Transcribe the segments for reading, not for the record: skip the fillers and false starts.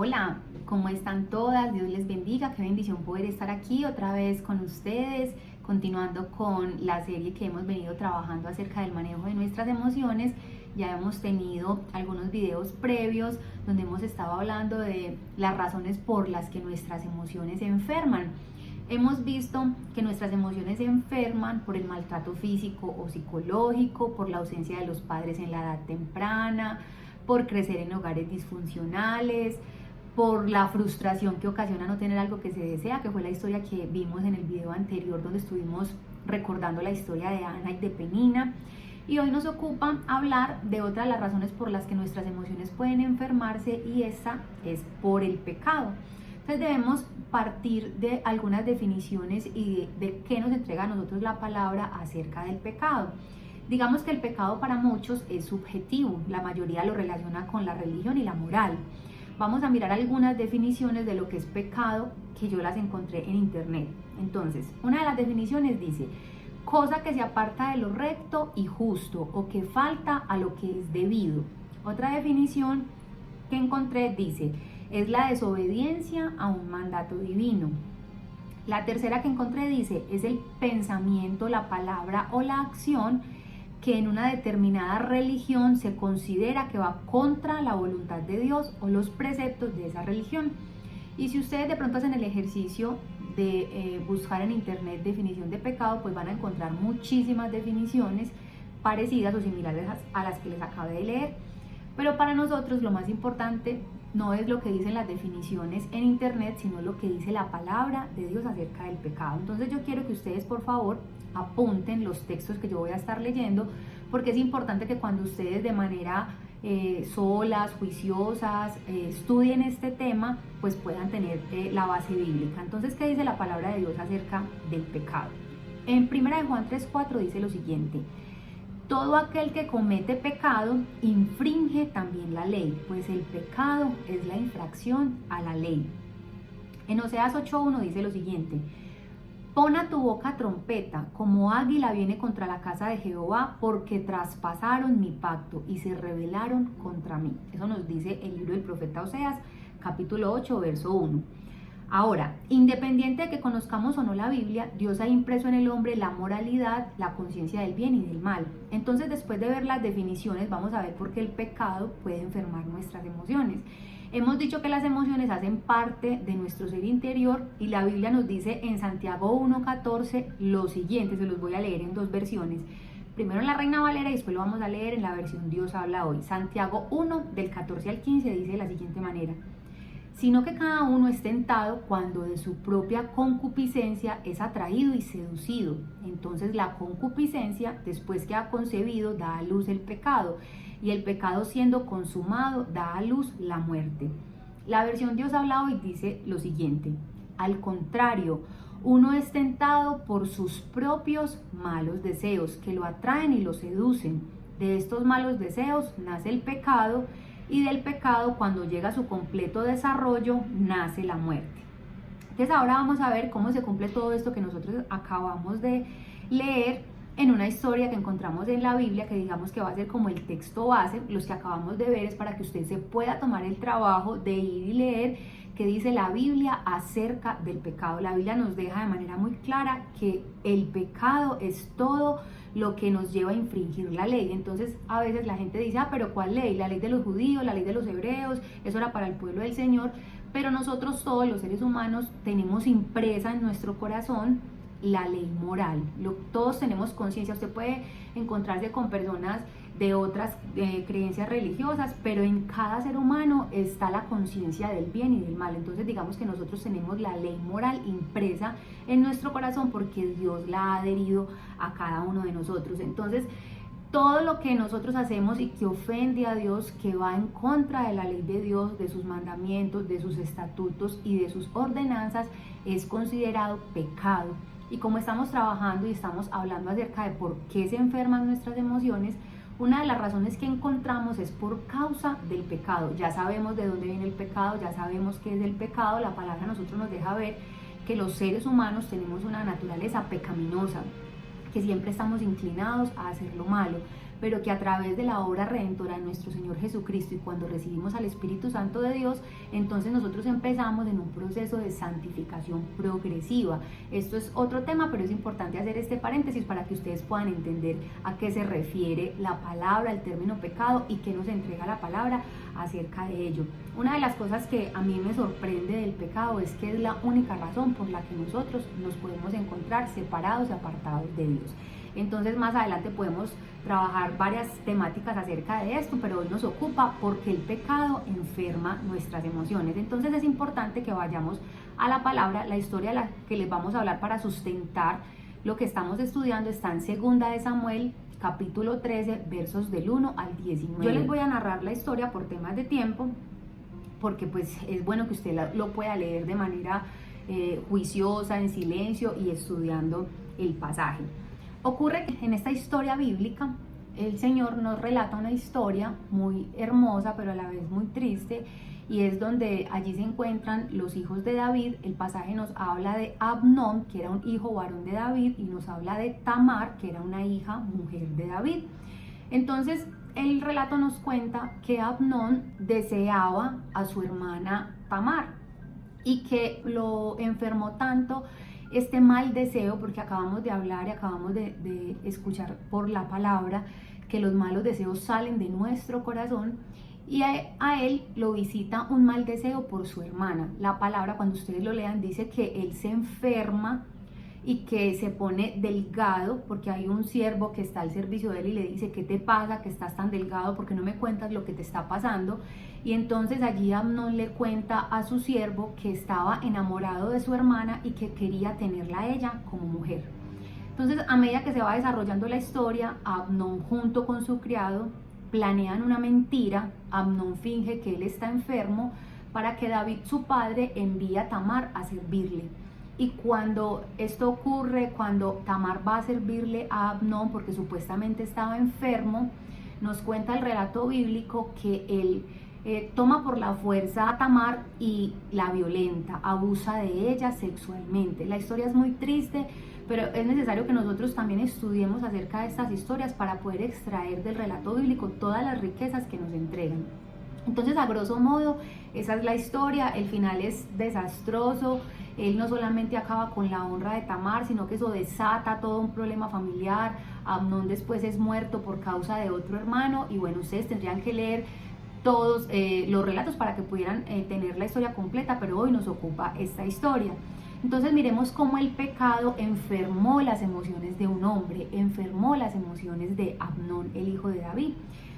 Hola, ¿cómo están todas? Dios les bendiga, qué bendición poder estar aquí otra vez con ustedes, continuando con la serie que hemos venido trabajando acerca del manejo de nuestras emociones. Ya hemos tenido algunos videos previos donde hemos estado hablando de las razones por las que nuestras emociones se enferman. Hemos visto que nuestras emociones se enferman por el maltrato físico o psicológico, por la ausencia de los padres en la edad temprana, por crecer en hogares disfuncionales, por la frustración que ocasiona no tener algo que se desea, que fue la historia que vimos en el video anterior donde estuvimos recordando la historia de Ana y de Penina. Y hoy nos ocupa hablar de otra de las razones por las que nuestras emociones pueden enfermarse, y esa es por el pecado. Entonces debemos partir de algunas definiciones y de qué nos entrega a nosotros la palabra acerca del pecado. Digamos que el pecado para muchos es subjetivo, la mayoría lo relaciona con la religión y la moral. Vamos a mirar algunas definiciones de lo que es pecado que yo las encontré en internet. Entonces, una de las definiciones dice: cosa que se aparta de lo recto y justo o que falta a lo que es debido. Otra definición que encontré dice: es la desobediencia a un mandato divino. La tercera que encontré dice: es el pensamiento, la palabra o la acción que en una determinada religión se considera que va contra la voluntad de Dios o los preceptos de esa religión. Y si ustedes de pronto hacen el ejercicio de buscar en internet definición de pecado, pues van a encontrar muchísimas definiciones parecidas o similares a las que les acabé de leer. Pero para nosotros lo más importante no es lo que dicen las definiciones en internet, sino lo que dice la palabra de Dios acerca del pecado. Entonces yo quiero que ustedes, por favor, apunten los textos que yo voy a estar leyendo, porque es importante que cuando ustedes de manera solas, juiciosas, estudien este tema, pues puedan tener la base bíblica. Entonces, ¿qué dice la palabra de Dios acerca del pecado? En 1 Juan 3:4 dice lo siguiente: todo aquel que comete pecado infringe también la ley, pues el pecado es la infracción a la ley. En Oseas 8:1 dice lo siguiente: pon a tu boca trompeta, como águila viene contra la casa de Jehová, porque traspasaron mi pacto y se rebelaron contra mí. Eso nos dice el libro del profeta Oseas, capítulo 8, verso 1. Ahora, independiente de que conozcamos o no la Biblia, Dios ha impreso en el hombre la moralidad, la conciencia del bien y del mal. Entonces, después de ver las definiciones, vamos a ver por qué el pecado puede enfermar nuestras emociones. Hemos dicho que las emociones hacen parte de nuestro ser interior, y la Biblia nos dice en Santiago 1:14 lo siguiente. Se los voy a leer en dos versiones. Primero en la Reina Valera y después lo vamos a leer en la versión Dios habla hoy. Santiago 1, del 14 al 15 dice de la siguiente manera: sino que cada uno es tentado cuando de su propia concupiscencia es atraído y seducido. Entonces la concupiscencia, después que ha concebido, da a luz el pecado, y el pecado, siendo consumado, da a luz la muerte. La versión Dios habla hoy dice lo siguiente: al contrario, uno es tentado por sus propios malos deseos, que lo atraen y lo seducen. De estos malos deseos nace el pecado, y del pecado, cuando llega a su completo desarrollo, nace la muerte. Entonces ahora vamos a ver cómo se cumple todo esto que nosotros acabamos de leer en una historia que encontramos en la Biblia, que digamos que va a ser como el texto base. Los que acabamos de ver es para que usted se pueda tomar el trabajo de ir y leer qué dice la Biblia acerca del pecado. La Biblia nos deja de manera muy clara que el pecado es todo lo que nos lleva a infringir la ley. Entonces a veces la gente dice: pero ¿cuál ley? La ley de los judíos, la ley de los hebreos, eso era para el pueblo del Señor. Pero nosotros, todos los seres humanos, tenemos impresa en nuestro corazón la ley moral. Todos tenemos conciencia. Usted puede encontrarse con personas de otras creencias religiosas, pero en cada ser humano está la conciencia del bien y del mal. Entonces digamos que nosotros tenemos la ley moral impresa en nuestro corazón porque Dios la ha adherido a cada uno de nosotros. Entonces todo lo que nosotros hacemos y que ofende a Dios, que va en contra de la ley de Dios, de sus mandamientos, de sus estatutos y de sus ordenanzas, es considerado pecado. Y como estamos trabajando y estamos hablando acerca de por qué se enferman nuestras emociones, una de las razones que encontramos es por causa del pecado. Ya sabemos de dónde viene el pecado, ya sabemos qué es el pecado. La palabra a nosotros nos deja ver que los seres humanos tenemos una naturaleza pecaminosa, que siempre estamos inclinados a hacer lo malo. pero que a través de la obra redentora de nuestro Señor Jesucristo y cuando recibimos al Espíritu Santo de Dios, entonces nosotros empezamos en un proceso de santificación progresiva. Esto es otro tema, pero es importante hacer este paréntesis para que ustedes puedan entender a qué se refiere la palabra, el término pecado y qué nos entrega la palabra acerca de ello. Una de las cosas que a mí me sorprende del pecado es que es la única razón por la que nosotros nos podemos encontrar separados y apartados de Dios. Entonces más adelante podemos trabajar varias temáticas acerca de esto, pero hoy nos ocupa porque el pecado enferma nuestras emociones. Entonces es importante que vayamos a la palabra. La historia la que les vamos a hablar para sustentar lo que estamos estudiando está en 2 de Samuel, capítulo 13, versos del 1 al 19. Yo les voy a narrar la historia por temas de tiempo, porque pues es bueno que usted lo pueda leer de manera juiciosa, en silencio y estudiando el pasaje. Ocurre que en esta historia bíblica el Señor nos relata una historia muy hermosa pero a la vez muy triste, y es donde allí se encuentran los hijos de David. El pasaje nos habla de Amnón, que era un hijo varón de David, y nos habla de Tamar, que era una hija mujer de David. Entonces el relato nos cuenta que Amnón deseaba a su hermana Tamar y que lo enfermó tanto este mal deseo, porque acabamos de hablar y acabamos de escuchar por la palabra que los malos deseos salen de nuestro corazón, y a él lo visita un mal deseo por su hermana. La palabra, cuando ustedes lo lean, dice que él se enferma y que se pone delgado, porque hay un siervo que está al servicio de él y le dice: ¿qué te pasa que estás tan delgado? ¿Por qué no me cuentas lo que te está pasando? Y entonces allí Amnón le cuenta a su siervo que estaba enamorado de su hermana y que quería tenerla a ella como mujer. Entonces, a medida que se va desarrollando la historia, Amnón junto con su criado planean una mentira. Amnón finge que él está enfermo para que David, su padre, envíe a Tamar a servirle. Y cuando esto ocurre, cuando Tamar va a servirle a Amnón porque supuestamente estaba enfermo, nos cuenta el relato bíblico que él toma por la fuerza a Tamar y la violenta, abusa de ella sexualmente. La historia es muy triste, pero es necesario que nosotros también estudiemos acerca de estas historias para poder extraer del relato bíblico todas las riquezas que nos entregan. Entonces, a grosso modo, esa es la historia. El final es desastroso. Él no solamente acaba con la honra de Tamar, sino que eso desata todo un problema familiar. Amnón después es muerto por causa de otro hermano, y bueno, ustedes tendrían que leer todos los relatos para que pudieran tener la historia completa, pero hoy nos ocupa esta historia. Entonces miremos cómo el pecado enfermó las emociones de un hombre, enfermó las emociones de Amnón, el hijo de David.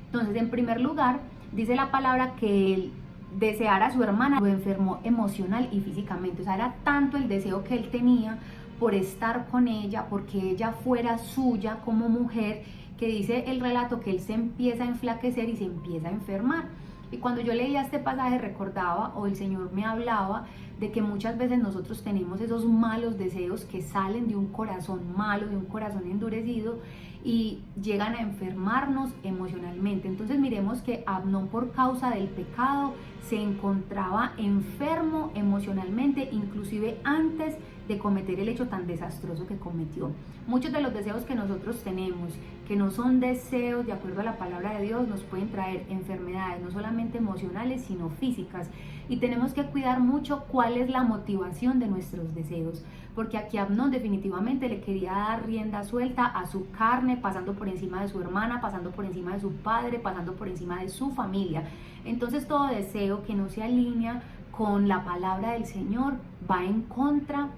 Entonces, en primer lugar, dice la palabra que él desear a su hermana lo enfermó emocional y físicamente. O sea, era tanto el deseo que él tenía por estar con ella, porque ella fuera suya como mujer, que dice el relato que él se empieza a enflaquecer y se empieza a enfermar. Y cuando yo leía este pasaje recordaba, o el Señor me hablaba, de que muchas veces nosotros tenemos esos malos deseos que salen de un corazón malo, de un corazón endurecido, y llegan a enfermarnos emocionalmente. Entonces miremos que Amnón, por causa del pecado, se encontraba enfermo emocionalmente, inclusive antes de cometer el hecho tan desastroso que cometió. Muchos de los deseos que nosotros tenemos, que no son deseos de acuerdo a la palabra de Dios, nos pueden traer enfermedades, no solamente emocionales, sino físicas. Y tenemos que cuidar mucho cuál es la motivación de nuestros deseos, porque aquí Amnón definitivamente le quería dar rienda suelta a su carne, pasando por encima de su hermana, pasando por encima de su padre, pasando por encima de su familia. Entonces todo deseo que no se alinea con la palabra del Señor va en contra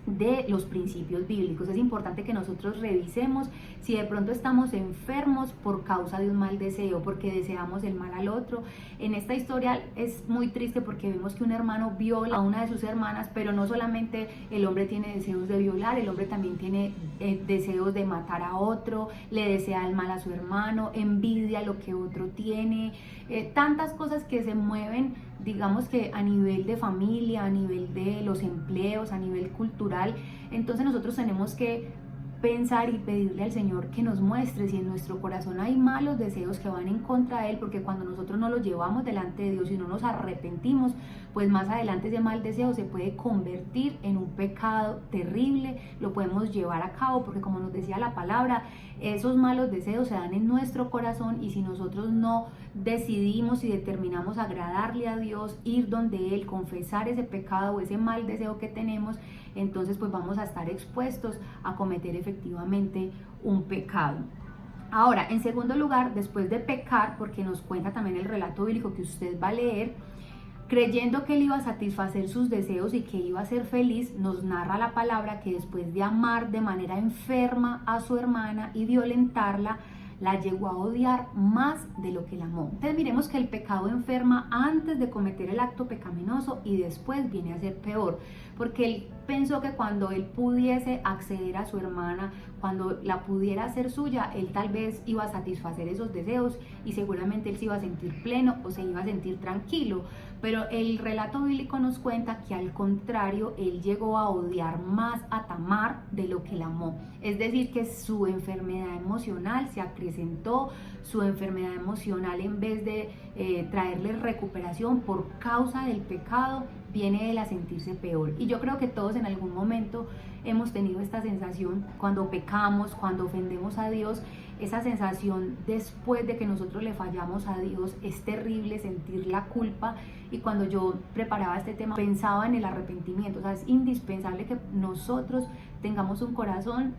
de los principios bíblicos. Es importante que nosotros revisemos si de pronto estamos enfermos por causa de un mal deseo, porque deseamos el mal al otro. En esta historia es muy triste porque vemos que un hermano viola a una de sus hermanas, pero no solamente el hombre tiene deseos de violar, el hombre también tiene deseos de matar a otro, le desea el mal a su hermano, envidia lo que otro tiene, tantas cosas que se mueven, digamos que a nivel de familia, a nivel de los empleos, a nivel cultural. Entonces nosotros tenemos que pensar y pedirle al Señor que nos muestre si en nuestro corazón hay malos deseos que van en contra de Él, porque cuando nosotros no los llevamos delante de Dios y no nos arrepentimos, pues más adelante ese mal deseo se puede convertir en un pecado terrible, lo podemos llevar a cabo, porque como nos decía la palabra, esos malos deseos se dan en nuestro corazón, y si nosotros no decidimos y determinamos agradarle a Dios, ir donde Él, confesar ese pecado o ese mal deseo que tenemos, entonces pues vamos a estar expuestos a cometer efectivamente un pecado. Ahora, en segundo lugar, después de pecar, porque nos cuenta también el relato bíblico que usted va a leer, creyendo que Él iba a satisfacer sus deseos y que iba a ser feliz, nos narra la palabra que después de amar de manera enferma a su hermana y violentarla, la llegó a odiar más de lo que la amó. Entonces miremos que el pecado enferma antes de cometer el acto pecaminoso y después viene a ser peor, porque él pensó que cuando él pudiese acceder a su hermana, cuando la pudiera hacer suya, él tal vez iba a satisfacer esos deseos y seguramente él se iba a sentir pleno o se iba a sentir tranquilo. Pero el relato bíblico nos cuenta que al contrario, él llegó a odiar más a Tamar de lo que la amó. Es decir, que su enfermedad emocional se acrecentó, su enfermedad emocional, en vez de traerle recuperación por causa del pecado, viene él a sentirse peor. Y yo creo que todos en algún momento hemos tenido esta sensación cuando pecamos, cuando ofendemos a Dios. Esa sensación después de que nosotros le fallamos a Dios es terrible, sentir la culpa. Y cuando yo preparaba este tema pensaba en el arrepentimiento. O sea, es indispensable que nosotros tengamos un corazón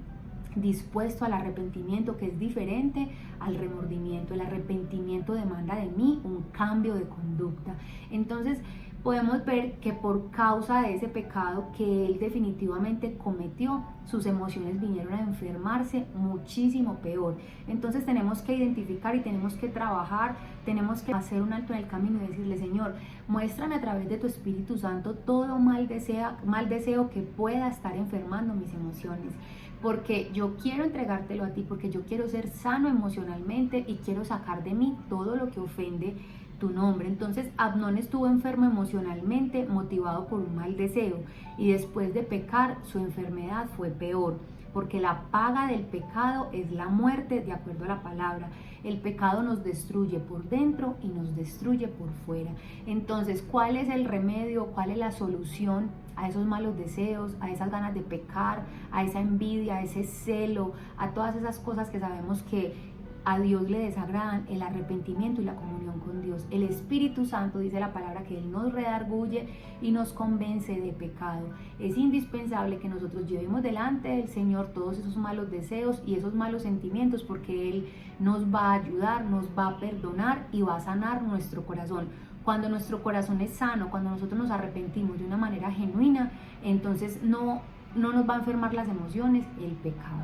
dispuesto al arrepentimiento, que es diferente al remordimiento. El arrepentimiento demanda de mí un cambio de conducta. Entonces podemos ver que por causa de ese pecado que él definitivamente cometió, sus emociones vinieron a enfermarse muchísimo peor. Entonces tenemos que identificar y tenemos que trabajar, tenemos que hacer un alto en el camino y decirle: Señor, muéstrame a través de tu Espíritu Santo todo mal deseo que pueda estar enfermando mis emociones, porque yo quiero entregártelo a ti, porque yo quiero ser sano emocionalmente y quiero sacar de mí todo lo que ofende tu nombre. Entonces Amnón estuvo enfermo emocionalmente, motivado por un mal deseo, y después de pecar su enfermedad fue peor, porque la paga del pecado es la muerte, de acuerdo a la palabra. El pecado nos destruye por dentro y nos destruye por fuera. Entonces, ¿cuál es el remedio? ¿Cuál es la solución a esos malos deseos, a esas ganas de pecar, a esa envidia, a ese celo, a todas esas cosas que sabemos que a Dios le desagradan? El arrepentimiento y la comunión con Dios. El Espíritu Santo, dice la palabra, que Él nos redarguye y nos convence de pecado. Es indispensable que nosotros llevemos delante del Señor todos esos malos deseos y esos malos sentimientos, porque Él nos va a ayudar, nos va a perdonar y va a sanar nuestro corazón. Cuando nuestro corazón es sano, cuando nosotros nos arrepentimos de una manera genuina, entonces no nos va a enfermar las emociones, el pecado.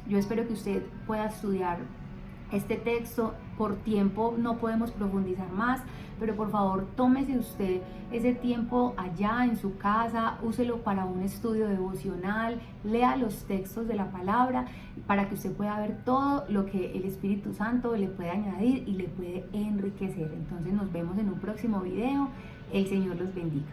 Yo espero que usted pueda estudiar este texto. Por tiempo no podemos profundizar más, pero por favor tómese usted ese tiempo allá en su casa, úselo para un estudio devocional, lea los textos de la palabra para que usted pueda ver todo lo que el Espíritu Santo le puede añadir y le puede enriquecer. Entonces nos vemos en un próximo video. El Señor los bendiga.